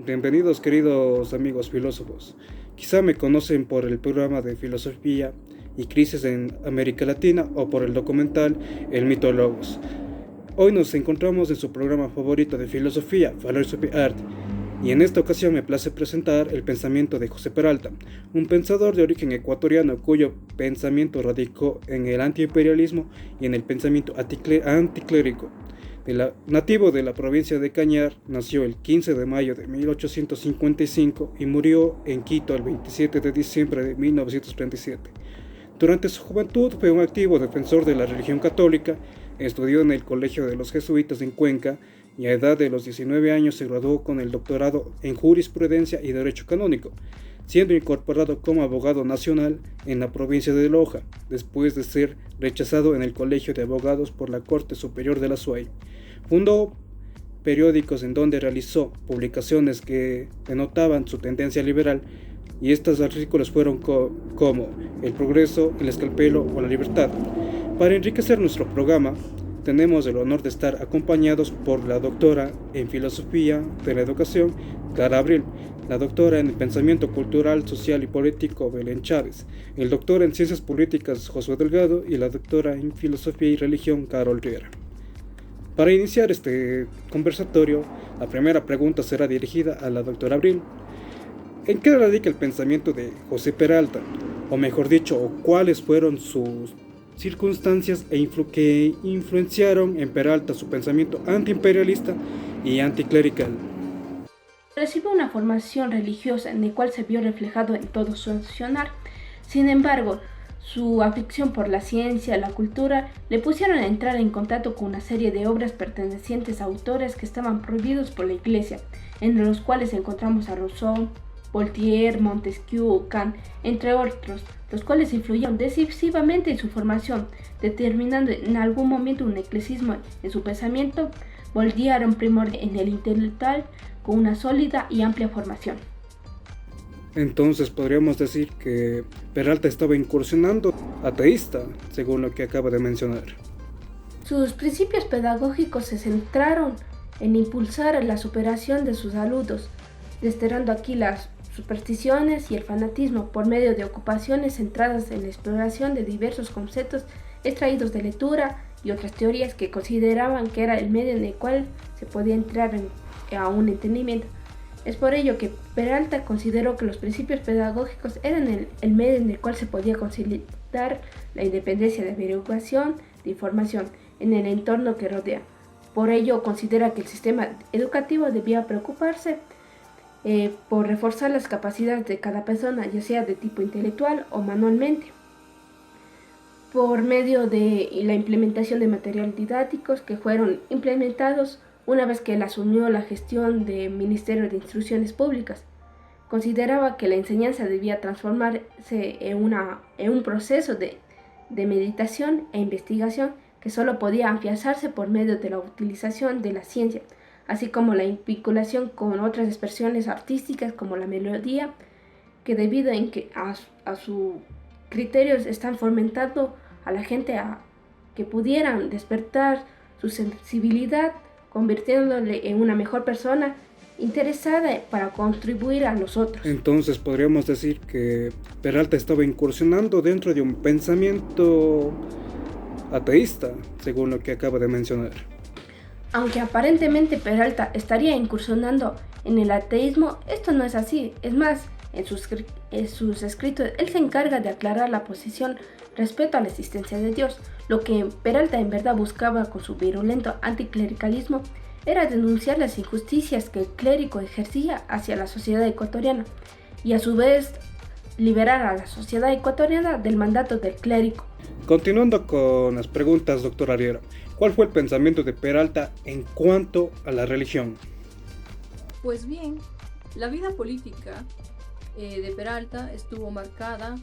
Bienvenidos queridos amigos filósofos. Quizá me conocen por el programa de filosofía y crisis en América Latina o por el documental El mito Logos. Hoy nos encontramos en su programa favorito de filosofía, Philosophy Art, y en esta ocasión me place presentar el pensamiento de José Peralta, un pensador de origen ecuatoriano cuyo pensamiento radicó en el antiimperialismo y en el pensamiento anticlérico. Nativo de la provincia de Cañar, nació el 15 de mayo de 1855 y murió en Quito el 27 de diciembre de 1937. Durante su juventud fue un activo defensor de la religión católica, estudió en el Colegio de los Jesuitas en Cuenca y a edad de los 19 años se graduó con el doctorado en Jurisprudencia y Derecho Canónico, siendo incorporado como abogado nacional en la provincia de Loja, después de ser rechazado en el Colegio de Abogados por la Corte Superior de la SUAY. Fundó periódicos en donde realizó publicaciones que denotaban su tendencia liberal, y estos artículos fueron como El Progreso, El Escalpelo o La Libertad. Para enriquecer nuestro programa, tenemos el honor de estar acompañados por la doctora en Filosofía de la Educación, Clara Abril, la doctora en Pensamiento Cultural, Social y Político, Belén Chávez, el doctor en Ciencias Políticas, Josué Delgado, y la doctora en Filosofía y Religión, Carol Riera. Para iniciar este conversatorio, la primera pregunta será dirigida a la doctora Abril. ¿En qué radica el pensamiento de José Peralta? O mejor dicho, ¿cuáles fueron sus circunstancias que influenciaron en Peralta su pensamiento antiimperialista y anticlerical? Recibió una formación religiosa en la cual se vio reflejado en todo su accionar. Sin embargo, su afición por la ciencia y la cultura le pusieron a entrar en contacto con una serie de obras pertenecientes a autores que estaban prohibidos por la Iglesia, entre los cuales encontramos a Rousseau, Voltaire, Montesquieu, Kant, entre otros, los cuales influyeron decisivamente en su formación, determinando en algún momento un eclecticismo en su pensamiento. Voltaire un primordial en el intelectual con una sólida y amplia formación. Entonces podríamos decir que Peralta estaba incursionando ateísta, según lo que acaba de mencionar. Sus principios pedagógicos se centraron en impulsar la superación de sus alumnos, desterrando aquí las supersticiones y el fanatismo por medio de ocupaciones centradas en la exploración de diversos conceptos extraídos de lectura y otras teorías que consideraban que era el medio en el cual se podía entrar a un entendimiento. Es por ello que Peralta consideró que los principios pedagógicos eran el medio en el cual se podía consolidar la independencia de averiguación de información en el entorno que rodea. Por ello considera que el sistema educativo debía preocuparse por reforzar las capacidades de cada persona, ya sea de tipo intelectual o manualmente, por medio de la implementación de materiales didácticos que fueron implementados una vez que él asumió la gestión del Ministerio de Instrucciones Públicas. Consideraba que la enseñanza debía transformarse en un proceso de meditación e investigación que solo podía afianzarse por medio de la utilización de la ciencia, así como la vinculación con otras expresiones artísticas como la melodía, que debido a sus criterios están fomentando a la gente a que pudieran despertar su sensibilidad, convirtiéndole en una mejor persona interesada para contribuir a los otros. Entonces podríamos decir que Peralta estaba incursionando dentro de un pensamiento ateísta, según lo que acaba de mencionar. Aunque aparentemente Peralta estaría incursionando en el ateísmo, esto no es así. Es más, en sus escritos él se encarga de aclarar la posición respecto a la existencia de Dios. Lo que Peralta en verdad buscaba con su virulento anticlericalismo era denunciar las injusticias que el clérigo ejercía hacia la sociedad ecuatoriana y a su vez liberar a la sociedad ecuatoriana del mandato del clérigo. Continuando con las preguntas, doctora Riera, ¿cuál fue el pensamiento de Peralta en cuanto a la religión? Pues bien, la vida política de Peralta estuvo marcada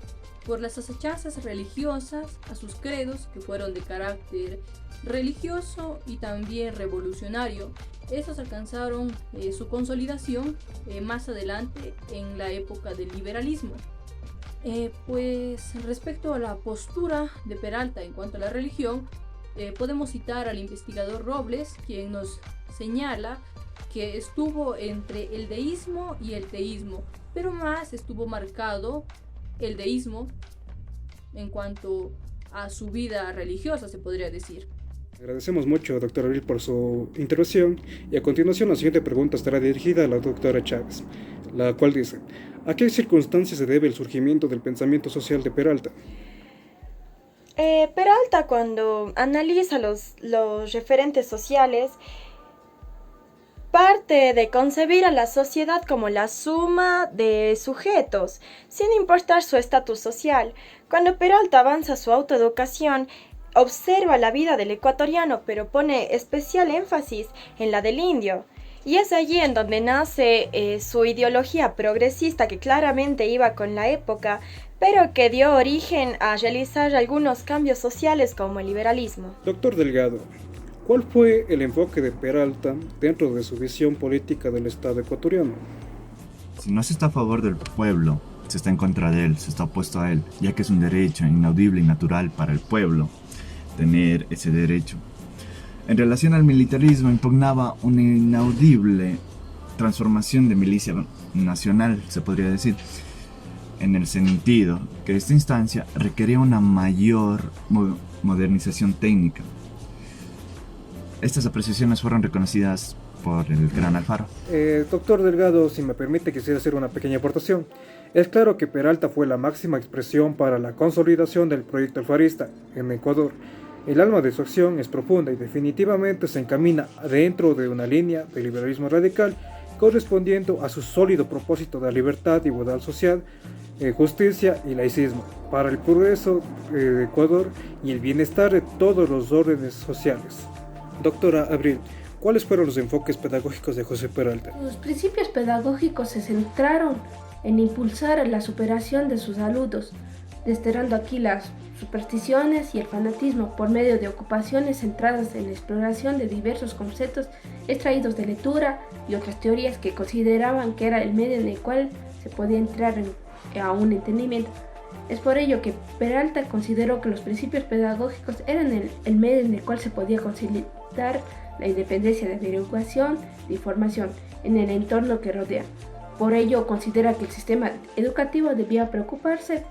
por las asechanzas religiosas a sus credos, que fueron de carácter religioso y también revolucionario. Estos alcanzaron su consolidación más adelante en la época del liberalismo. Pues respecto a la postura de Peralta en cuanto a la religión, podemos citar al investigador Robles, quien nos señala que estuvo entre el deísmo y el teísmo, pero más estuvo marcado el deísmo en cuanto a su vida religiosa, se podría decir. Agradecemos mucho, doctor Abril, por su intervención, y a continuación la siguiente pregunta estará dirigida a la doctora Chávez, la cual dice: ¿a qué circunstancias se debe el surgimiento del pensamiento social de Peralta? Peralta, cuando analiza los referentes sociales, parte de concebir a la sociedad como la suma de sujetos, sin importar su estatus social. Cuando Peralta avanza su autoeducación, observa la vida del ecuatoriano, pero pone especial énfasis en la del indio. Y es allí en donde nace su ideología progresista, que claramente iba con la época, pero que dio origen a realizar algunos cambios sociales como el liberalismo. Doctor Delgado, ¿cuál fue el enfoque de Peralta dentro de su visión política del Estado ecuatoriano? Si no se está a favor del pueblo, se está en contra de él, se está opuesto a él, ya que es un derecho inaudible y natural para el pueblo tener ese derecho. En relación al militarismo, impugnaba una inaudible transformación de milicia nacional, se podría decir, en el sentido que esta instancia requería una mayor modernización técnica. Estas apreciaciones fueron reconocidas por el gran Alfaro. Doctor Delgado, si me permite, quisiera hacer una pequeña aportación. Es claro que Peralta fue la máxima expresión para la consolidación del proyecto alfarista en Ecuador. El alma de su acción es profunda y definitivamente se encamina dentro de una línea de liberalismo radical, correspondiendo a su sólido propósito de libertad, igualdad social, justicia y laicismo, para el progreso de Ecuador y el bienestar de todos los órdenes sociales. Doctora Abril, ¿cuáles fueron los enfoques pedagógicos de José Peralta? Sus principios pedagógicos se centraron en impulsar la superación de sus alumnos, desterrando aquí las supersticiones y el fanatismo por medio de ocupaciones centradas en la exploración de diversos conceptos extraídos de lectura y otras teorías que consideraban que era el medio en el cual se podía entrar a un entendimiento. Es por ello que Peralta consideró que los principios pedagógicos eran el medio en el cual se podía consolidar la independencia de averiguación de información en el entorno que rodea. Por ello considera que el sistema educativo debía preocuparse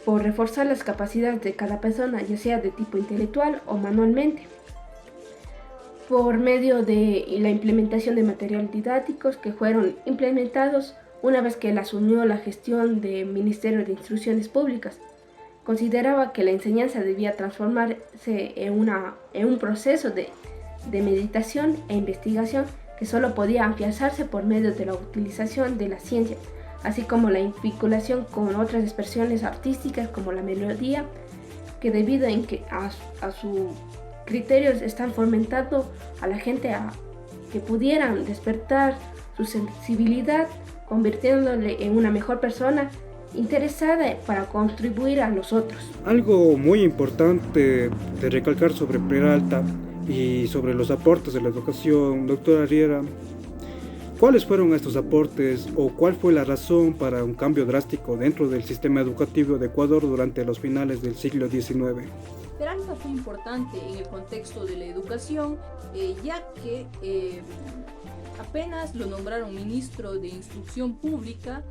por reforzar las capacidades de cada persona, ya sea de tipo intelectual o manualmente, por medio de la implementación de materiales didácticos que fueron implementados una vez que él asumió la gestión del Ministerio de Instrucciones Públicas. Consideraba que la enseñanza debía transformarse en un proceso de meditación e investigación que solo podía afianzarse por medio de la utilización de la ciencia, así como la vinculación con otras expresiones artísticas como la melodía, que debido a sus criterios están fomentando a la gente a que pudieran despertar su sensibilidad, convirtiéndole en una mejor persona interesada para contribuir a los otros. Algo muy importante de recalcar sobre Peralta y sobre los aportes de la educación, doctora Riera, ¿cuáles fueron estos aportes o cuál fue la razón para un cambio drástico dentro del sistema educativo de Ecuador durante los finales del siglo XIX? Peralta fue importante en el contexto de la educación, ya que apenas lo nombraron ministro de Instrucción Pública,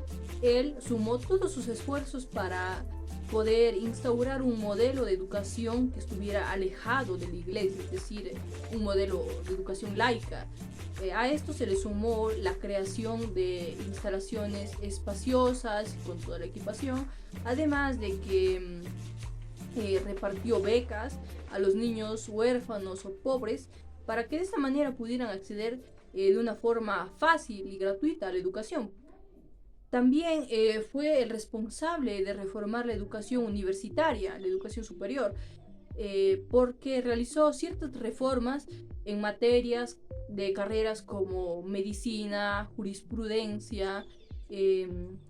él sumó todos sus esfuerzos para poder instaurar un modelo de educación que estuviera alejado de la iglesia, es decir, un modelo de educación laica. A esto se le sumó la creación de instalaciones espaciosas con toda la equipación, además de que repartió becas a los niños huérfanos o pobres para que de esta manera pudieran acceder de una forma fácil y gratuita a la educación. También fue el responsable de reformar la educación universitaria, la educación superior, porque realizó ciertas reformas en materias de carreras como medicina, jurisprudencia.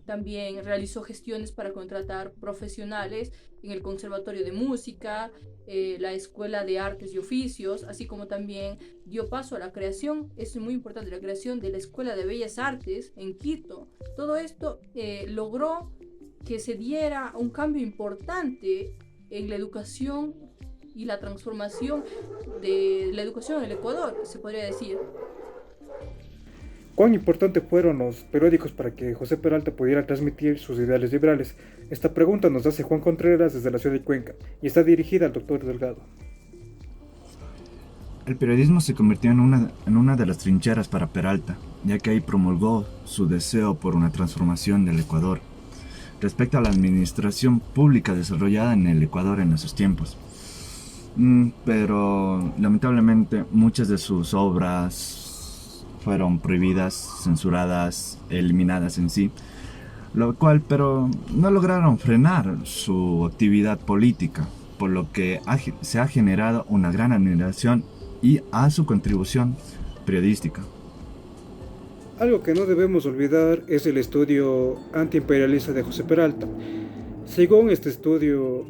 También realizó gestiones para contratar profesionales en el Conservatorio de Música, la Escuela de Artes y Oficios, así como también dio paso a la creación, es muy importante, la creación de la Escuela de Bellas Artes en Quito. Todo esto logró que se diera un cambio importante en la educación y la transformación de la educación en el Ecuador, se podría decir. ¿Cuán importantes fueron los periódicos para que José Peralta pudiera transmitir sus ideales liberales? Esta pregunta nos hace Juan Contreras desde la ciudad de Cuenca y está dirigida al doctor Delgado. El periodismo se convirtió en una de las trincheras para Peralta, ya que ahí promulgó su deseo por una transformación del Ecuador respecto a la administración pública desarrollada en el Ecuador en esos tiempos. Pero lamentablemente muchas de sus obras fueron prohibidas, censuradas, eliminadas en sí, lo cual pero no lograron frenar su actividad política, por lo que se ha generado una gran admiración y a su contribución periodística. Algo que no debemos olvidar es el estudio antiimperialista de José Peralta. Según este estudio,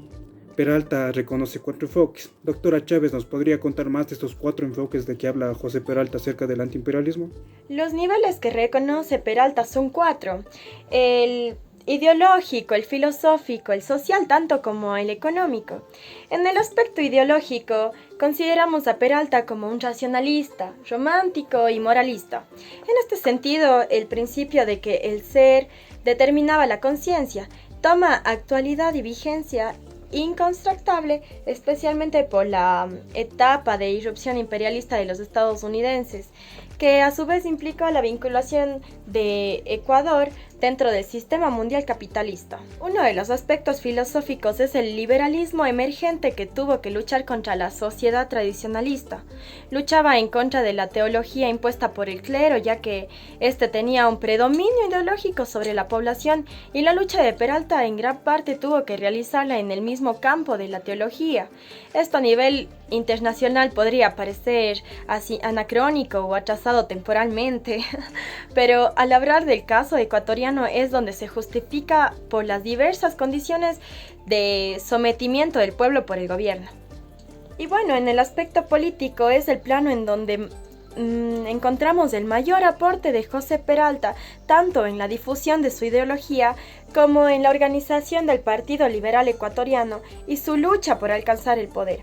Peralta reconoce 4 enfoques. Doctora Chávez, ¿nos podría contar más de estos 4 enfoques de que habla José Peralta acerca del antiimperialismo? Los niveles que reconoce Peralta son 4. El ideológico, el filosófico, el social, tanto como el económico. En el aspecto ideológico, consideramos a Peralta como un racionalista, romántico y moralista. En este sentido, el principio de que el ser determinaba la conciencia toma actualidad y vigencia incontrastable, especialmente por la etapa de irrupción imperialista de los estadounidenses, que a su vez implicó la vinculación de Ecuador dentro del sistema mundial capitalista. Uno de los aspectos filosóficos es el liberalismo emergente que tuvo que luchar contra la sociedad tradicionalista. Luchaba en contra de la teología impuesta por el clero, ya que éste tenía un predominio ideológico sobre la población, y la lucha de Peralta en gran parte tuvo que realizarla en el mismo campo de la teología. Esto a nivel internacional podría parecer así anacrónico o atrasado temporalmente, pero al hablar del caso ecuatoriano es donde se justifica por las diversas condiciones de sometimiento del pueblo por el gobierno. Y bueno, en el aspecto político es el plano en donde encontramos el mayor aporte de José Peralta, tanto en la difusión de su ideología como en la organización del Partido Liberal Ecuatoriano y su lucha por alcanzar el poder.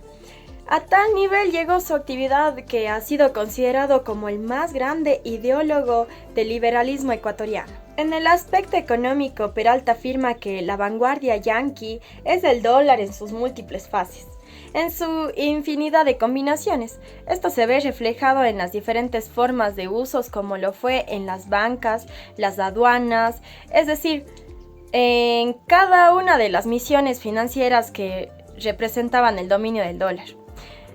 A tal nivel llegó su actividad que ha sido considerado como el más grande ideólogo del liberalismo ecuatoriano. En el aspecto económico, Peralta afirma que la vanguardia yanqui es el dólar en sus múltiples fases, en su infinidad de combinaciones. Esto se ve reflejado en las diferentes formas de usos, como lo fue en las bancas, las aduanas, es decir, en cada una de las misiones financieras que representaban el dominio del dólar.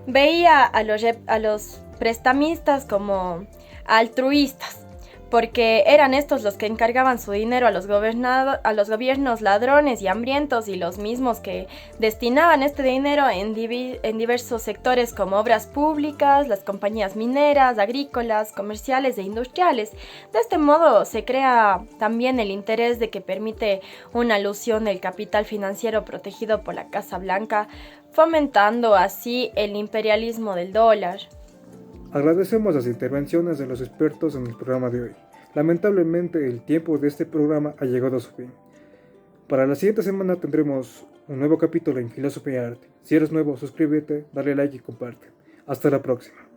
Veía a los prestamistas como altruistas, porque eran estos los que encargaban su dinero a los gobiernos ladrones y hambrientos, y los mismos que destinaban este dinero en diversos sectores como obras públicas, las compañías mineras, agrícolas, comerciales e industriales. De este modo se crea también el interés de que permite una alusión del capital financiero protegido por la Casa Blanca, fomentando así el imperialismo del dólar. Agradecemos las intervenciones de los expertos en el programa de hoy. Lamentablemente el tiempo de este programa ha llegado a su fin. Para la siguiente semana tendremos un nuevo capítulo en Filosofía y Arte. Si eres nuevo, suscríbete, dale like y comparte. Hasta la próxima.